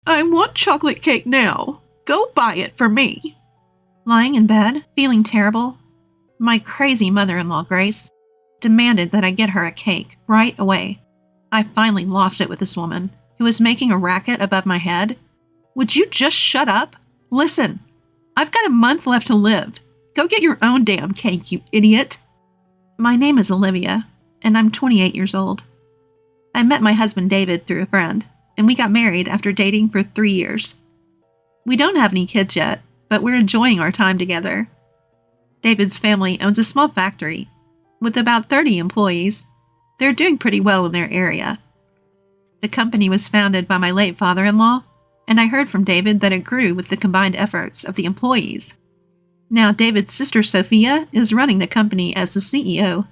I want chocolate cake now. Go buy it for me. Lying in bed, feeling terrible, my crazy mother-in-law, Grace, demanded that I get her a cake right away. I finally lost it with this woman, who was making a racket above my head. Would you just shut up? Listen, I've got a month left to live. Go get your own damn cake, you idiot. My name is Olivia, and I'm 28 years old. I met my husband David through a friend, and we got married after dating for 3 years. We don't have any kids yet, but we're enjoying our time together. David's family owns a small factory with about 30 employees. They're doing pretty well in their area. The company was founded by my late father-in-law, and I heard from David that it grew with the combined efforts of the employees. Now David's sister Sophia is running the company as the CEO.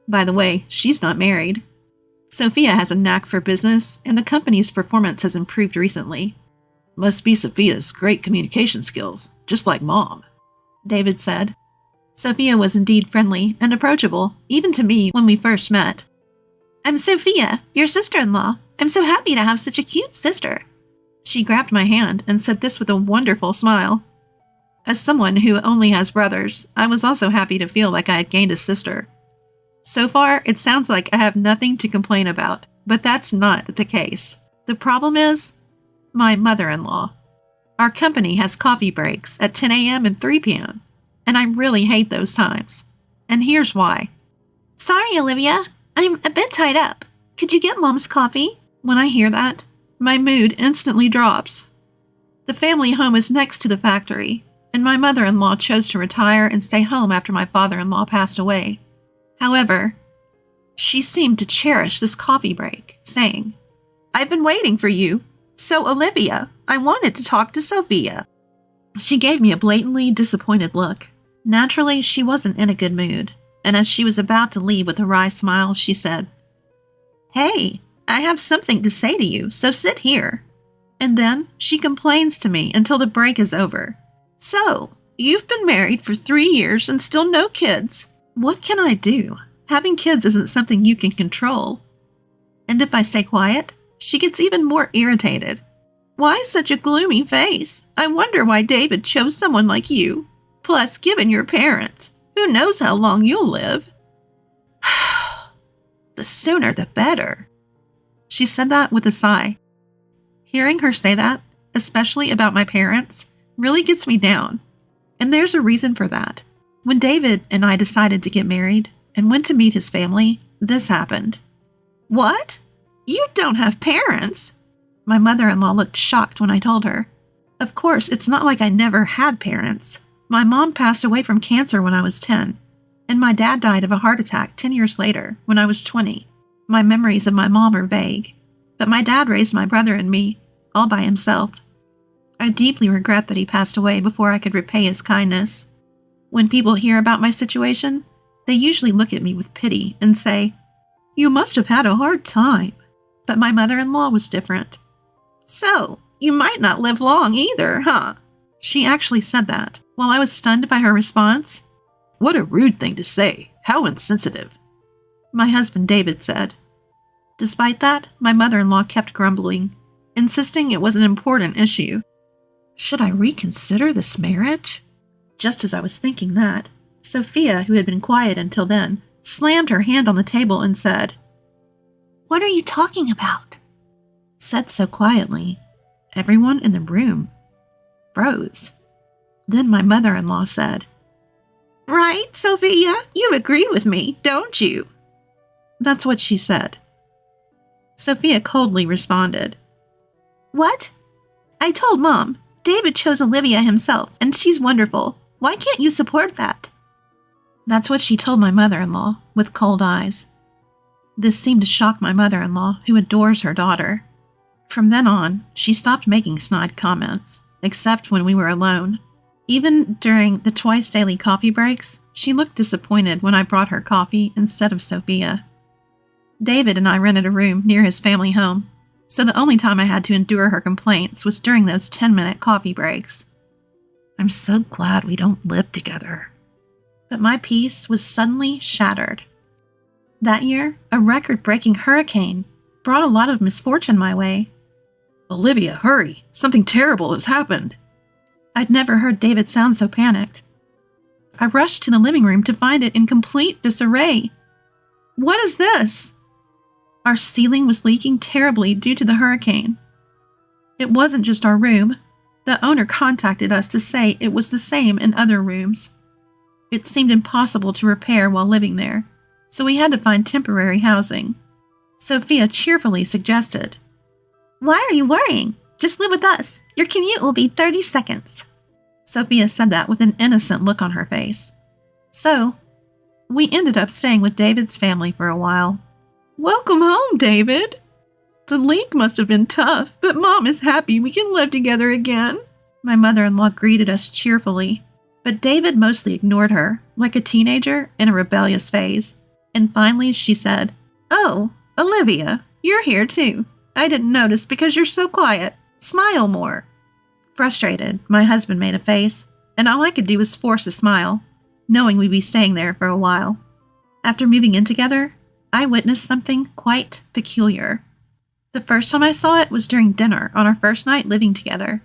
By the way, she's not married. Sophia has a knack for business, and the company's performance has improved recently. Must be Sophia's great communication skills, just like Mom, David said. Sophia was indeed friendly and approachable, even to me when we first met. I'm Sophia, your sister-in-law. I'm so happy to have such a cute sister. She grabbed my hand and said this with a wonderful smile. As someone who only has brothers, I was also happy to feel like I had gained a sister. So far, it sounds like I have nothing to complain about, but that's not the case. The problem is my mother-in-law. Our company has coffee breaks at 10 a.m. and 3 p.m., and I really hate those times. And here's why. Sorry, Olivia. I'm a bit tied up. Could you get Mom's coffee? When I hear that, my mood instantly drops. The family home is next to the factory, and my mother-in-law chose to retire and stay home after my father-in-law passed away. However, she seemed to cherish this coffee break, saying, I've been waiting for you. So, Olivia, I wanted to talk to Sophia. She gave me a blatantly disappointed look. Naturally, she wasn't in a good mood, and as she was about to leave with a wry smile, she said, Hey, I have something to say to you, so sit here. And then she complains to me until the break is over. So, you've been married for 3 years and still no kids. What can I do? Having kids isn't something you can control. And if I stay quiet, she gets even more irritated. Why such a gloomy face? I wonder why David chose someone like you. Plus, given your parents, who knows how long you'll live? The sooner the better. She said that with a sigh. Hearing her say that, especially about my parents, really gets me down. And there's a reason for that. When David and I decided to get married and went to meet his family, this happened. What? You don't have parents? My mother-in-law looked shocked when I told her. Of course, it's not like I never had parents. My mom passed away from cancer when I was 10, and my dad died of a heart attack 10 years later when I was 20. My memories of my mom are vague, but my dad raised my brother and me, all by himself. I deeply regret that he passed away before I could repay his kindness. When people hear about my situation, they usually look at me with pity and say, You must have had a hard time. But my mother-in-law was different. So, you might not live long either, huh? She actually said that. While I was stunned by her response, What a rude thing to say. How insensitive. My husband David said. Despite that, my mother-in-law kept grumbling, insisting it was an important issue. Should I reconsider this marriage? Just as I was thinking that, Sophia, who had been quiet until then, slammed her hand on the table and said, What are you talking about? Said so quietly, everyone in the room froze. Then my mother-in-law said, Right, Sophia, you agree with me, don't you? That's what she said. Sophia coldly responded, What? I told Mom, David chose Olivia himself, and she's wonderful. Why can't you support that? That's what she told my mother-in-law, with cold eyes. This seemed to shock my mother-in-law, who adores her daughter. From then on, she stopped making snide comments, except when we were alone. Even during the twice-daily coffee breaks, she looked disappointed when I brought her coffee instead of Sophia. David and I rented a room near his family home, so the only time I had to endure her complaints was during those 10-minute coffee breaks. I'm so glad we don't live together. But my peace was suddenly shattered. That year, a record-breaking hurricane brought a lot of misfortune my way. Olivia, hurry! Something terrible has happened. I'd never heard David sound so panicked. I rushed to the living room to find it in complete disarray. What is this? Our ceiling was leaking terribly due to the hurricane. It wasn't just our room. The owner contacted us to say it was the same in other rooms. It seemed impossible to repair while living there, so we had to find temporary housing. Sophia cheerfully suggested, "Why are you worrying? Just live with us. Your commute will be 30 seconds. Sophia said that with an innocent look on her face. So, we ended up staying with David's family for a while. Welcome home, David. The leak must have been tough, but Mom is happy we can live together again. My mother-in-law greeted us cheerfully, but David mostly ignored her, like a teenager in a rebellious phase. And finally she said, "Oh, Olivia, you're here too. I didn't notice because you're so quiet. Smile more." Frustrated, my husband made a face, and all I could do was force a smile, knowing we'd be staying there for a while. After moving in together, I witnessed something quite peculiar. The first time I saw it was during dinner on our first night living together.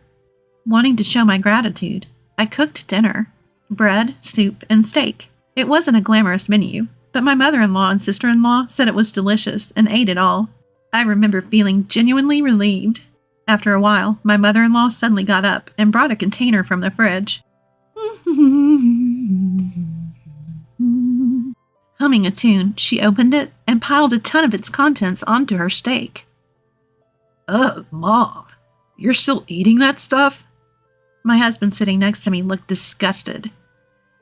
Wanting to show my gratitude, I cooked dinner: bread, soup, and steak. It wasn't a glamorous menu, but my mother-in-law and sister-in-law said it was delicious and ate it all. I remember feeling genuinely relieved. After a while, my mother-in-law suddenly got up and brought a container from the fridge. Humming a tune, she opened it and piled a ton of its contents onto her steak. "Ugh, Mom, you're still eating that stuff?" My husband sitting next to me looked disgusted.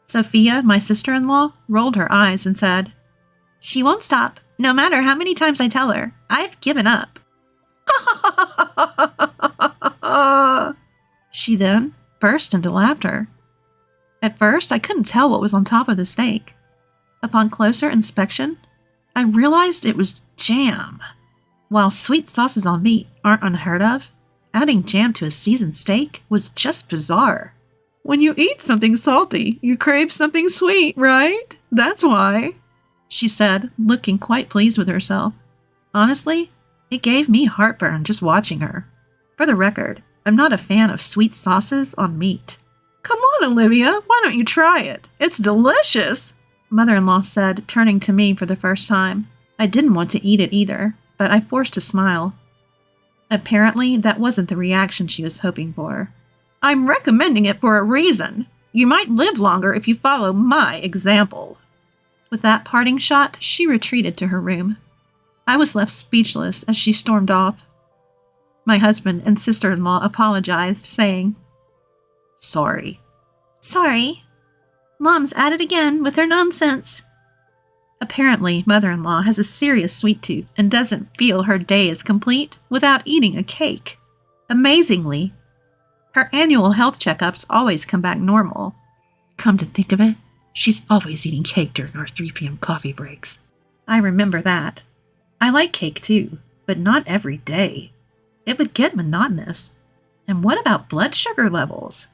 Sophia, my sister-in-law, rolled her eyes and said, "She won't stop, no matter how many times I tell her. I've given up." She then burst into laughter. At first, I couldn't tell what was on top of the steak. Upon closer inspection, I realized it was jam. While sweet sauces on meat aren't unheard of, adding jam to a seasoned steak was just bizarre. "When you eat something salty, you crave something sweet, right? That's why," she said, looking quite pleased with herself. Honestly, it gave me heartburn just watching her. For the record, I'm not a fan of sweet sauces on meat. "Come on, Olivia, why don't you try it? It's delicious," Mother-in-law said, turning to me for the first time. I didn't want to eat it either, but I forced a smile. Apparently, that wasn't the reaction she was hoping for. "I'm recommending it for a reason. You might live longer if you follow my example." With that parting shot, she retreated to her room. I was left speechless as she stormed off. My husband and sister-in-law apologized, saying, "Sorry." "Sorry. Mom's at it again with her nonsense." Apparently, mother-in-law has a serious sweet tooth and doesn't feel her day is complete without eating a cake. Amazingly, her annual health checkups always come back normal. Come to think of it, she's always eating cake during our 3 p.m. coffee breaks. I remember that. I like cake too, but not every day. It would get monotonous. And what about blood sugar levels?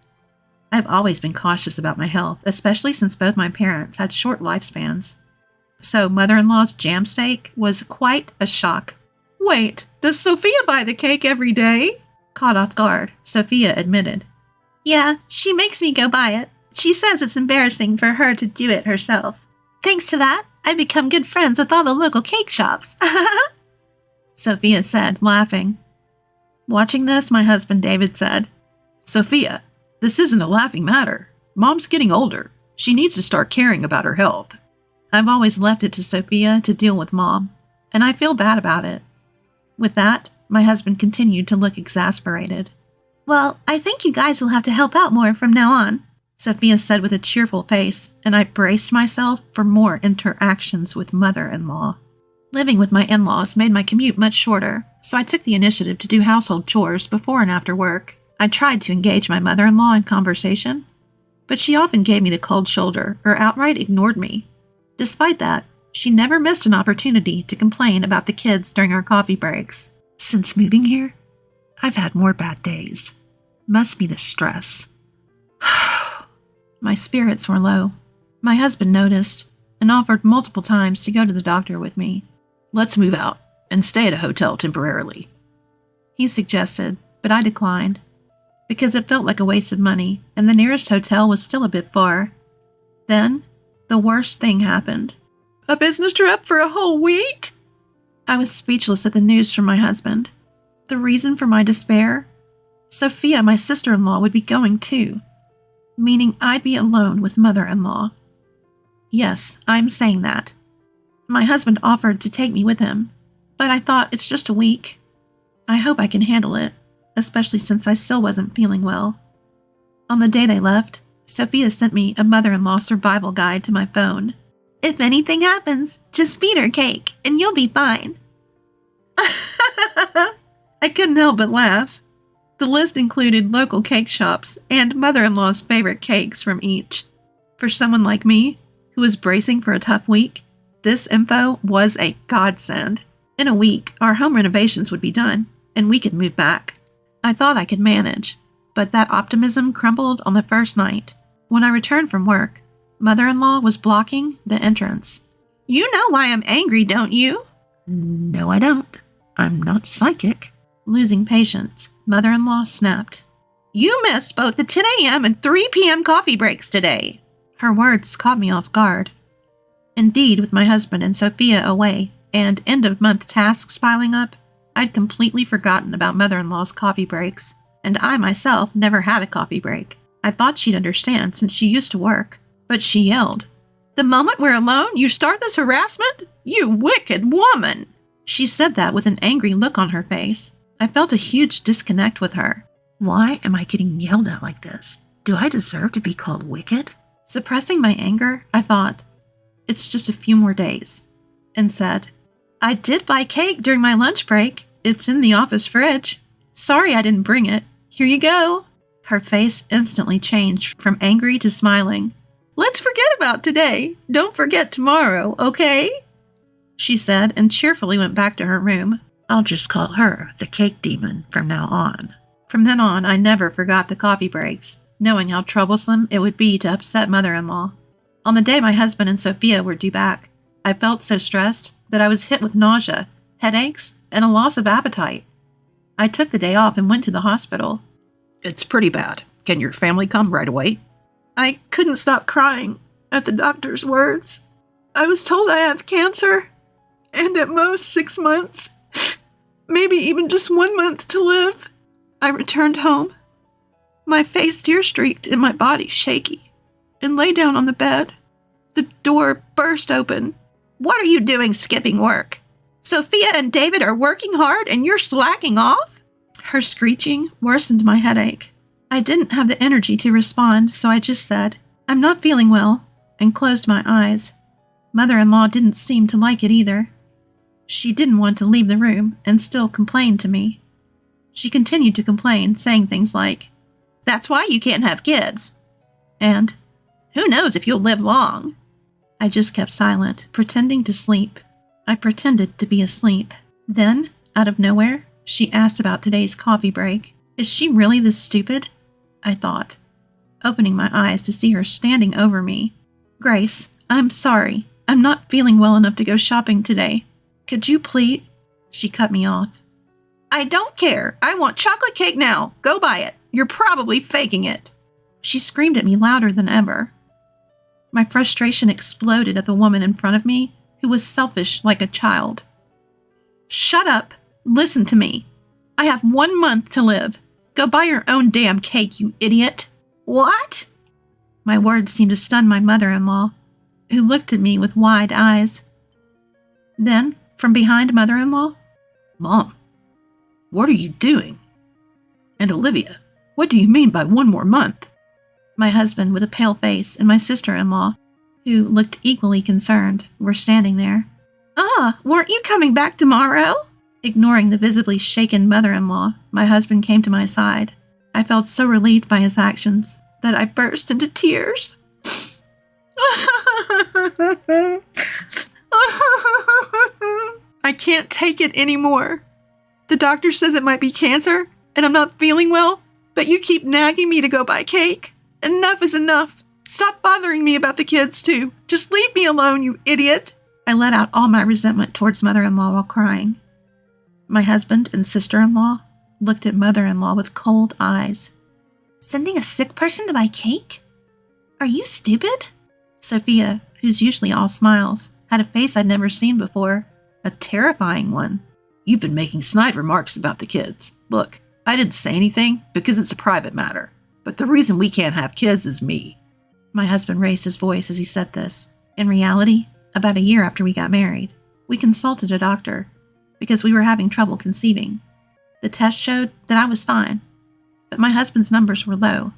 I've always been cautious about my health, especially since both my parents had short lifespans. So mother-in-law's jam steak was quite a shock. "Wait, does Sophia buy the cake every day?" Caught off guard, Sophia admitted. "Yeah, she makes me go buy it. She says it's embarrassing for her to do it herself. Thanks to that, I've become good friends with all the local cake shops." Sophia said, laughing. Watching this, my husband David said, "Sophia, this isn't a laughing matter. Mom's getting older. She needs to start caring about her health." I've always left it to Sophia to deal with Mom, and I feel bad about it. With that, my husband continued to look exasperated. "Well, I think you guys will have to help out more from now on," Sophia said with a cheerful face, and I braced myself for more interactions with mother-in-law. Living with my in-laws made my commute much shorter, so I took the initiative to do household chores before and after work. I tried to engage my mother-in-law in conversation, but she often gave me the cold shoulder or outright ignored me. Despite that, she never missed an opportunity to complain about the kids during our coffee breaks. Since moving here, I've had more bad days. Must be the stress. My spirits were low. My husband noticed and offered multiple times to go to the doctor with me. "Let's move out and stay at a hotel temporarily." he suggested, but I declined, because it felt like a waste of money, and the nearest hotel was still a bit far. Then, the worst thing happened. A business trip for a whole week? I was speechless at the news from my husband. The reason for my despair? Sophia, my sister-in-law, would be going too, meaning I'd be alone with mother-in-law. Yes, I'm saying that. My husband offered to take me with him, but I thought it's just a week. I hope I can handle it, especially since I still wasn't feeling well. On the day they left, Sophia sent me a mother-in-law survival guide to my phone. If anything happens, just feed her cake, and you'll be fine. I couldn't help but laugh. The list included local cake shops and mother-in-law's favorite cakes from each. For someone like me, who was bracing for a tough week, this info was a godsend. In a week, our home renovations would be done, and we could move back. I thought I could manage, but that optimism crumbled on the first night. When I returned from work, mother-in-law was blocking the entrance. You know why I'm angry, don't you? No, I don't. I'm not psychic. Losing patience, mother-in-law snapped. You missed both the 10 a.m. and 3 p.m. coffee breaks today. Her words caught me off guard. Indeed, with my husband and Sophia away and end-of-month tasks piling up, I'd completely forgotten about mother-in-law's coffee breaks, and I myself never had a coffee break. I thought she'd understand since she used to work, but she yelled, The moment we're alone, you start this harassment? You wicked woman! She said that with an angry look on her face. I felt a huge disconnect with her. Why am I getting yelled at like this? Do I deserve to be called wicked? Suppressing my anger, I thought, it's just a few more days, and said, I did buy cake during my lunch break. It's in the office fridge. Sorry I didn't bring it. Here you go. Her face instantly changed from angry to smiling. Let's forget about today. Don't forget tomorrow, okay? She said and cheerfully went back to her room. I'll just call her the cake demon from now on. From then on, I never forgot the coffee breaks, knowing how troublesome it would be to upset mother-in-law. On the day my husband and Sophia were due back, I felt so stressed that I was hit with nausea, headaches, and a loss of appetite. I took the day off and went to the hospital. It's pretty bad. Can your family come right away? I couldn't stop crying at the doctor's words. I was told I have cancer, and at most 6 months, maybe even just 1 month to live. I returned home, my face tear-streaked and my body shaky, and lay down on the bed. The door burst open. What are you doing skipping work? Sophia and David are working hard and you're slacking off? Her screeching worsened my headache. I didn't have the energy to respond, so I just said, I'm not feeling well, and closed my eyes. Mother-in-law didn't seem to like it either. She didn't want to leave the room and still complained to me. She continued to complain, saying things like, That's why you can't have kids. And, Who knows if you'll live long? I just kept silent, pretending to sleep. I pretended to be asleep. Then, out of nowhere, she asked about today's coffee break. Is she really this stupid? I thought, opening my eyes to see her standing over me. Grace, I'm sorry. I'm not feeling well enough to go shopping today. Could you please? She cut me off. I don't care. I want chocolate cake now. Go buy it. You're probably faking it. She screamed at me louder than ever. My frustration exploded at the woman in front of me, who was selfish like a child. Shut up. Listen to me. I have 1 month to live. Go buy your own damn cake, you idiot. What? My words seemed to stun my mother-in-law, who looked at me with wide eyes. Then, from behind mother-in-law, Mom, what are you doing? And Olivia, what do you mean by 1 more month? My husband with a pale face and my sister-in-law, who looked equally concerned, were standing there. Weren't you coming back tomorrow? Ignoring the visibly shaken mother-in-law, my husband came to my side. I felt so relieved by his actions that I burst into tears. I can't take it anymore. The doctor says it might be cancer, and I'm not feeling well, but you keep nagging me to go buy cake. Enough is enough. Stop bothering me about the kids, too. Just leave me alone, you idiot. I let out all my resentment towards mother-in-law while crying. My husband and sister-in-law looked at mother-in-law with cold eyes. Sending a sick person to buy cake? Are you stupid? Sophia, who's usually all smiles, had a face I'd never seen before, a terrifying one. You've been making snide remarks about the kids. Look, I didn't say anything because it's a private matter, but the reason we can't have kids is me. My husband raised his voice as he said this. In reality, about a year after we got married, we consulted a doctor because we were having trouble conceiving. The test showed that I was fine, but my husband's numbers were low.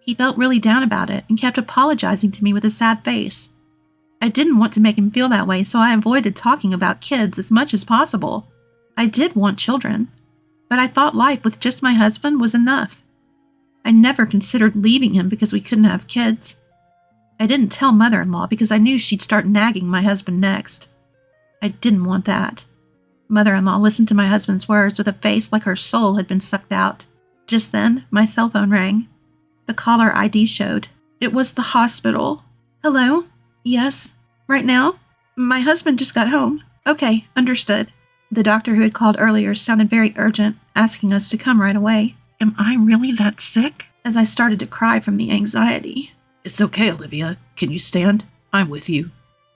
He felt really down about it and kept apologizing to me with a sad face. I didn't want to make him feel that way, so I avoided talking about kids as much as possible. I did want children, but I thought life with just my husband was enough. I never considered leaving him because we couldn't have kids. I didn't tell mother-in-law because I knew she'd start nagging my husband next. I didn't want that. Mother-in-law listened to my husband's words with a face like her soul had been sucked out. Just then, my cell phone rang. The caller ID showed. It was the hospital. Hello? Yes? Right now? My husband just got home. Okay, understood. The doctor who had called earlier sounded very urgent, asking us to come right away. Am I really that sick? As I started to cry from the anxiety. It's okay, Olivia. Can you stand? I'm with you.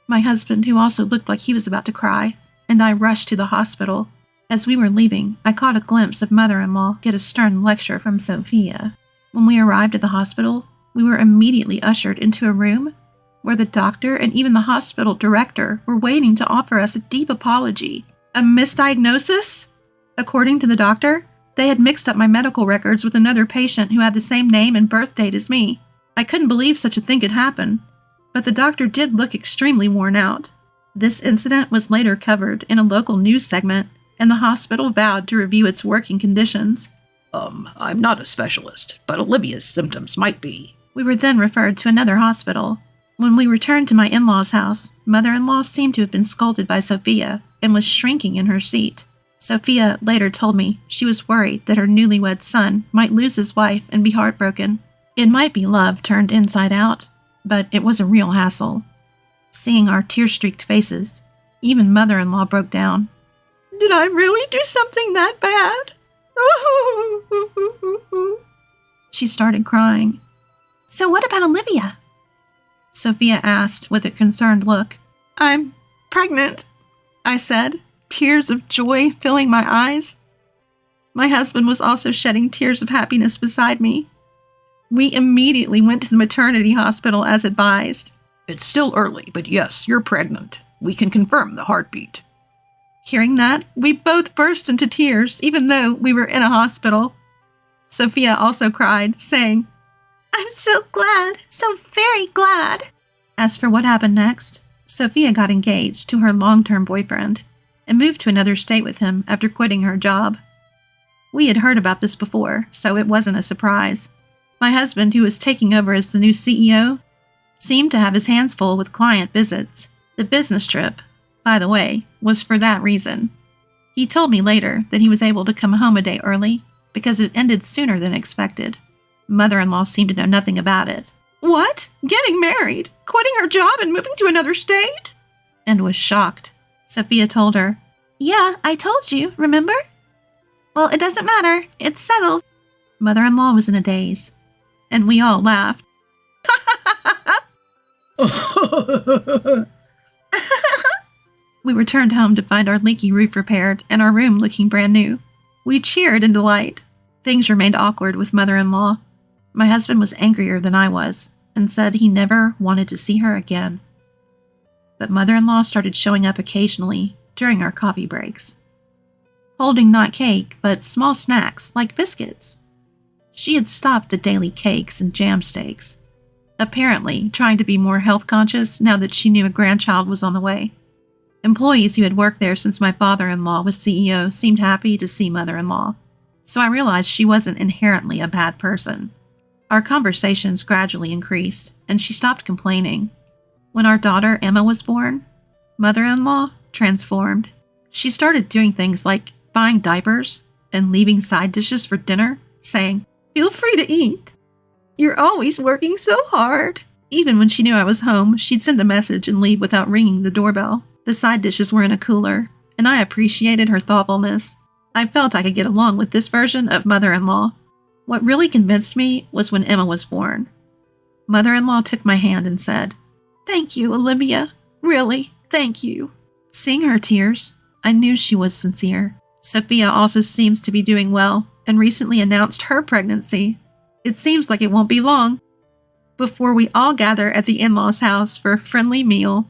My husband, who also looked like he was about to cry, and I rushed to the hospital. As we were leaving, I caught a glimpse of mother-in-law get a stern lecture from Sophia. When we arrived at the hospital, we were immediately ushered into a room where the doctor and even the hospital director were waiting to offer us a deep apology. A misdiagnosis? According to the doctor, they had mixed up my medical records with another patient who had the same name and birth date as me. I couldn't believe such a thing could happen, but the doctor did look extremely worn out. This incident was later covered in a local news segment, and the hospital vowed to review its working conditions. I'm not a specialist, but Olivia's symptoms might be. We were then referred to another hospital. When we returned to my in-law's house, mother-in-law seemed to have been scolded by Sophia and was shrinking in her seat. Sophia later told me she was worried that her newlywed son might lose his wife and be heartbroken. It might be love turned inside out, but it was a real hassle. Seeing our tear-streaked faces, even mother-in-law broke down. Did I really do something that bad? She started crying. So what about Olivia? Sophia asked with a concerned look. I'm pregnant, I said, tears of joy filling my eyes. My husband was also shedding tears of happiness beside me. We immediately went to the maternity hospital as advised. It's still early, but yes, you're pregnant. We can confirm the heartbeat. Hearing that, we both burst into tears, even though we were in a hospital. Sophia also cried, saying, I'm so glad, so very glad. As for what happened next, Sophia got engaged to her long-term boyfriend and moved to another state with him after quitting her job. We had heard about this before, so it wasn't a surprise. My husband, who was taking over as the new CEO, seemed to have his hands full with client visits. The business trip, by the way, was for that reason. He told me later that he was able to come home a day early because it ended sooner than expected. Mother-in-law seemed to know nothing about it. What? Getting married? Quitting her job and moving to another state? And was shocked. Sophia told her, Yeah, I told you, remember? Well, it doesn't matter. It's settled. Mother-in-law was in a daze, and we all laughed. We returned home to find our leaky roof repaired and our room looking brand new. We cheered in delight. Things remained awkward with mother-in-law. My husband was angrier than I was and said he never wanted to see her again. But mother-in-law started showing up occasionally during our coffee breaks, holding not cake, but small snacks like biscuits. She had stopped the daily cakes and jam steaks, apparently trying to be more health conscious now that she knew a grandchild was on the way. Employees who had worked there since my father-in-law was CEO seemed happy to see mother-in-law, so I realized she wasn't inherently a bad person. Our conversations gradually increased, and she stopped complaining. When our daughter Emma was born, mother-in-law transformed. She started doing things like buying diapers and leaving side dishes for dinner, saying, Feel free to eat. You're always working so hard. Even when she knew I was home, she'd send a message and leave without ringing the doorbell. The side dishes were in a cooler, and I appreciated her thoughtfulness. I felt I could get along with this version of mother-in-law. What really convinced me was when Emma was born. Mother-in-law took my hand and said, "Thank you, Olivia. Really, thank you." Seeing her tears, I knew she was sincere. Sophia also seems to be doing well and recently announced her pregnancy. It seems like it won't be long before we all gather at the in-laws' house for a friendly meal